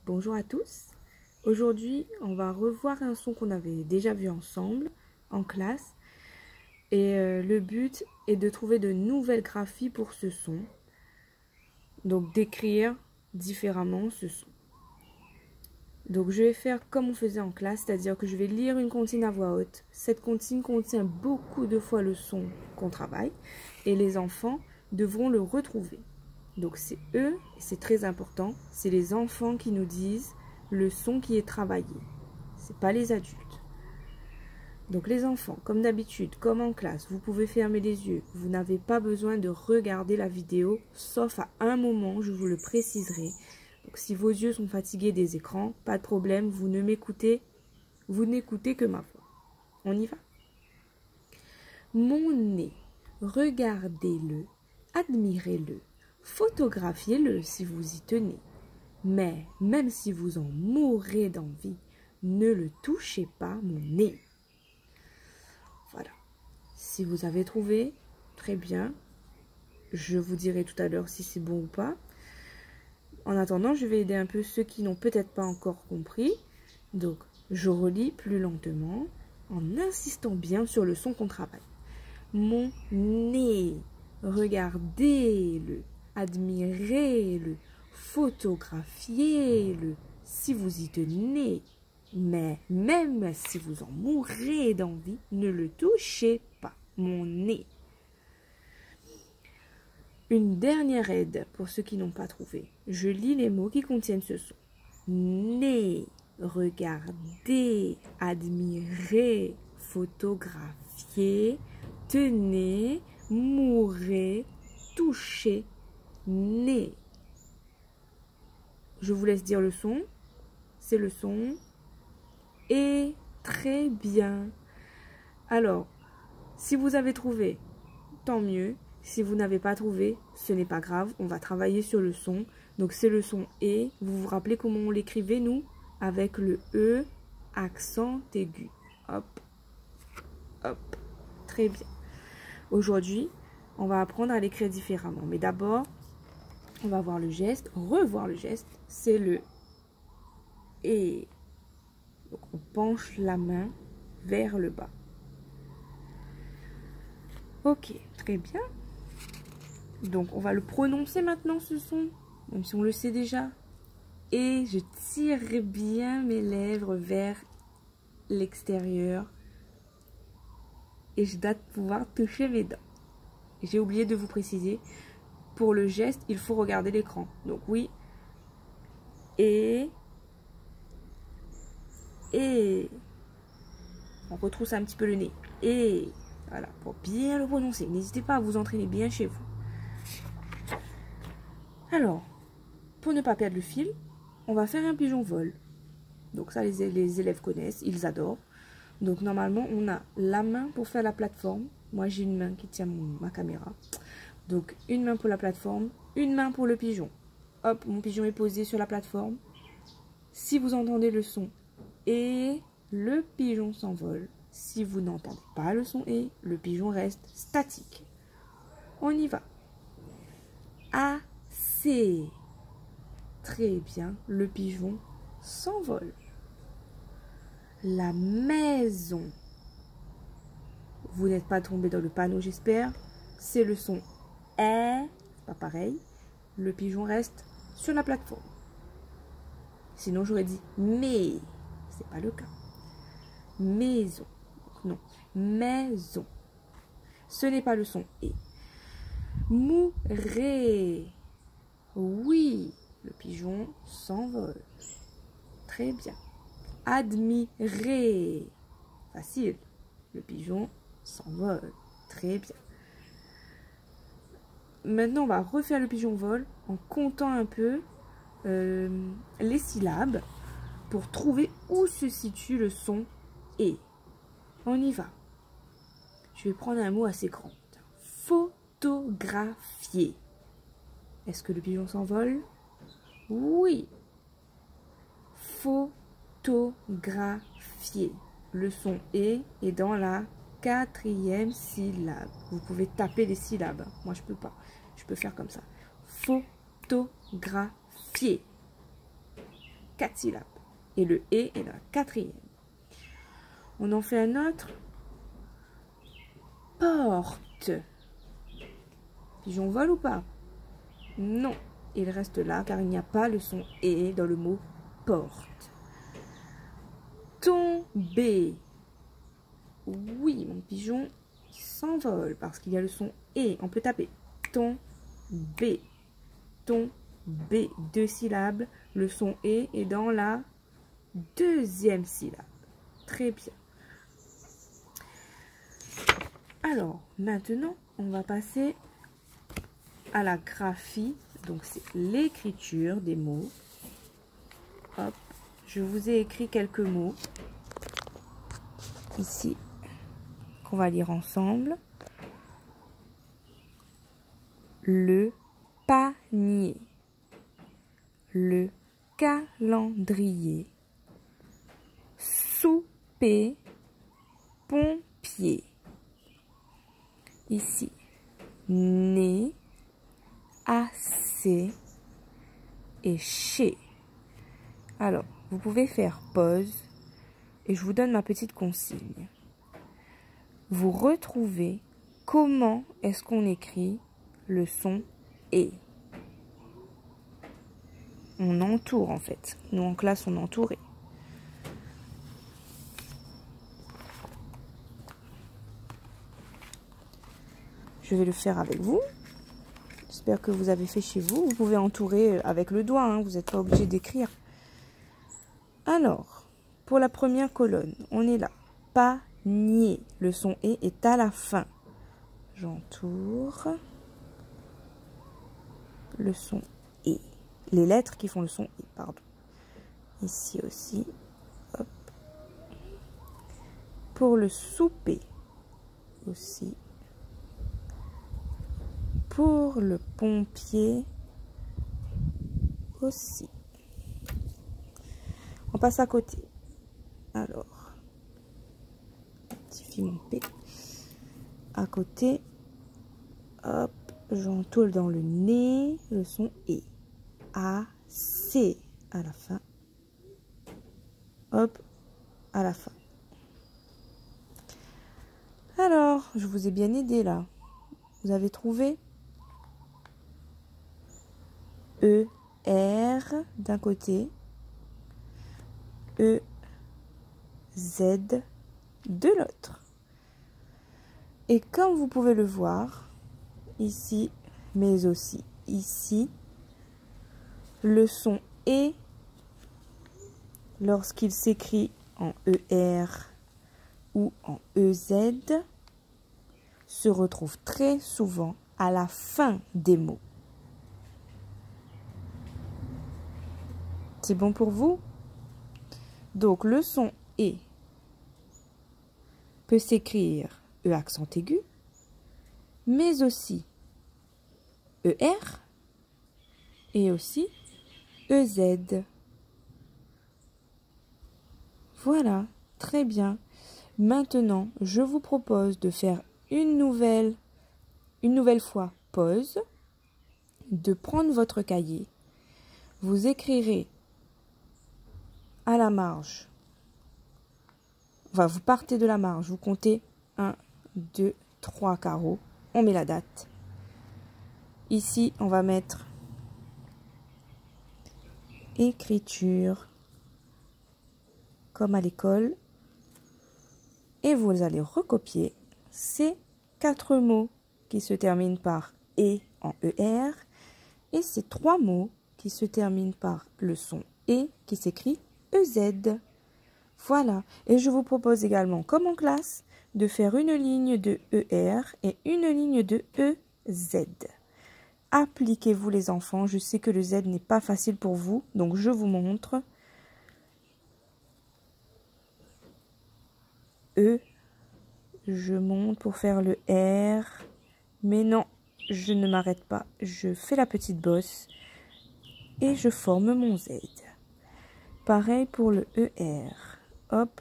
Bonjour à tous. Aujourd'hui, on va revoir un son qu'on avait déjà vu ensemble en classe. Et le but est de trouver de nouvelles graphies pour ce son. Donc d'écrire différemment ce son. Donc je vais faire comme on faisait en classe, c'est-à-dire que je vais lire une comptine à voix haute. Cette comptine contient beaucoup de fois le son qu'on travaille et les enfants devront le retrouver. Donc c'est eux, et c'est très important, c'est les enfants qui nous disent le son qui est travaillé. C'est pas les adultes. Donc les enfants, comme d'habitude, comme en classe, vous pouvez fermer les yeux. Vous n'avez pas besoin de regarder la vidéo, sauf à un moment, je vous le préciserai. Donc si vos yeux sont fatigués des écrans, pas de problème, vous n'écoutez que ma voix. On y va. Mon nez, regardez-le, admirez-le, photographiez-le si vous y tenez. Mais même si vous en mourrez d'envie, ne le touchez pas, mon nez. Voilà. Si vous avez trouvé, très bien. Je vous dirai tout à l'heure si c'est bon ou pas. En attendant, je vais aider un peu ceux qui n'ont peut-être pas encore compris. Donc, je relis plus lentement en insistant bien sur le son qu'on travaille. Mon nez, regardez-le, admirez-le, photographiez-le si vous y tenez. Mais même si vous en mourrez d'envie, ne le touchez pas, mon nez. Une dernière aide pour ceux qui n'ont pas trouvé. Je lis les mots qui contiennent ce son. Nez, regardez, admirez, photographiez, tenez, mourrez, touchez, nez. Je vous laisse dire le son. C'est le son. Et très bien. Alors, si vous avez trouvé, tant mieux. Si vous n'avez pas trouvé, ce n'est pas grave. On va travailler sur le son. Donc, c'est le son et. Vous vous rappelez comment on l'écrivait, nous? Avec le E, accent aigu. Hop, hop. Très bien. Aujourd'hui, on va apprendre à l'écrire différemment. Mais d'abord, on va voir le geste. Revoir le geste. C'est le et. Donc, on penche la main vers le bas. Ok, très bien. Donc, on va le prononcer maintenant, ce son, même si on le sait déjà. Et je tire bien mes lèvres vers l'extérieur. Et je dois pouvoir toucher mes dents. J'ai oublié de vous préciser, pour le geste, il faut regarder l'écran. Donc, oui. Et... on retrousse un petit peu le nez. Et voilà, pour bien le prononcer. N'hésitez pas à vous entraîner bien chez vous. Alors, pour ne pas perdre le fil, on va faire un pigeon vol. Donc ça, les élèves connaissent, ils adorent. Donc normalement, on a la main pour faire la plateforme. Moi, j'ai une main qui tient ma caméra. Donc, une main pour la plateforme, une main pour le pigeon. Hop, mon pigeon est posé sur la plateforme. Si vous entendez le son et le pigeon s'envole. Si vous n'entendez pas le son et le pigeon reste statique. On y va. Assez. Très bien, le pigeon s'envole. La maison. Vous n'êtes pas tombé dans le panneau, j'espère. C'est le son est. C'est pas pareil. Le pigeon reste sur la plateforme. Sinon, j'aurais dit mais. C'est pas le cas. Maison. Non. Maison. Ce n'est pas le son et. Mourrez. Oui. Le pigeon s'envole. Très bien. Admirez. Facile. Le pigeon s'envole. Très bien. Maintenant, on va refaire le pigeon vol en comptant un peu les syllabes pour trouver où se situe le son et. On y va. Je vais prendre un mot assez grand. Photographier. Est-ce que le pigeon s'envole? Oui. Photographier. Le son est dans la 4e syllabe. Vous pouvez taper les syllabes. Moi, je peux pas. Je peux faire comme ça. Photographier. 4 syllabes. Et le E est la 4e. On en fait un autre. Porte. Pigeon vole ou pas? Non. Il reste là car il n'y a pas le son E dans le mot porte. Tomber. Oui, mon pigeon s'envole parce qu'il y a le son E. On peut taper tomber. Tomber. 2 syllabes. Le son E est dans la 2e syllabe. Très bien. Alors, maintenant, on va passer à la graphie. Donc, c'est l'écriture des mots. Hop, je vous ai écrit quelques mots ici qu'on va lire ensemble. Le panier, le calendrier, souper, pompier. Ici, né, assez et chez. Alors, vous pouvez faire pause et je vous donne ma petite consigne. Vous retrouvez comment est-ce qu'on écrit le son E. On entoure en fait. Nous en classe, on entourait. Je vais le faire avec vous. J'espère que vous avez fait chez vous. Vous pouvez entourer avec le doigt, hein. Vous n'êtes pas obligé d'écrire. Alors, pour la première colonne, on est là. Panier. Le son E est à la fin. J'entoure le son E. Les lettres qui font le son E, pardon. Ici aussi. Hop. Pour le souper aussi. Pour le pompier aussi. On passe à côté. Alors, suffit mon P. À côté, hop, j'entoure dans le nez le son E. A, C à la fin. Hop, à la fin. Alors, je vous ai bien aidé là. Vous avez trouvé? E, R d'un côté. E, Z de l'autre. Et comme vous pouvez le voir, ici, mais aussi ici, le son E, lorsqu'il s'écrit en ER ou en EZ, se retrouve très souvent à la fin des mots. C'est bon pour vous? Donc, le son E peut s'écrire E accent aigu, mais aussi ER et aussi EZ. Voilà, très bien. Maintenant, je vous propose de faire une nouvelle fois pause, de prendre votre cahier. Vous écrirez à la marge. Enfin, vous partez de la marge, vous comptez 1, 2, 3 carreaux. On met la date. Ici, on va mettre écriture, comme à l'école. Et vous allez recopier ces 4 mots qui se terminent par E en ER et ces 3 mots qui se terminent par le son E qui s'écrit EZ. Voilà. Et je vous propose également, comme en classe, de faire une ligne de ER et une ligne de EZ. Appliquez-vous les enfants. Je sais que le Z n'est pas facile pour vous, donc je vous montre. E, je monte pour faire le R, mais non, je ne m'arrête pas. Je fais la petite bosse et je forme mon Z. Pareil pour le ER. Hop,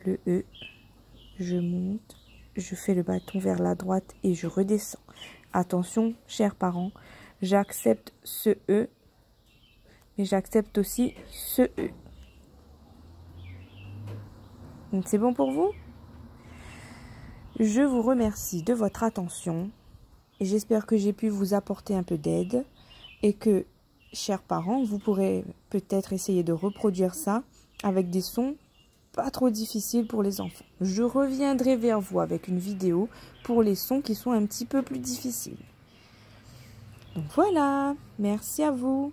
le E, je monte, je fais le bâton vers la droite et je redescends. Attention, chers parents, j'accepte ce E, Et j'accepte aussi ce E. Donc c'est bon pour vous? Je vous remercie de votre attention et j'espère que j'ai pu vous apporter un peu d'aide et que, chers parents, vous pourrez peut-être essayer de reproduire ça avec des sons pas trop difficiles pour les enfants. Je reviendrai vers vous avec une vidéo pour les sons qui sont un petit peu plus difficiles. Donc voilà, merci à vous.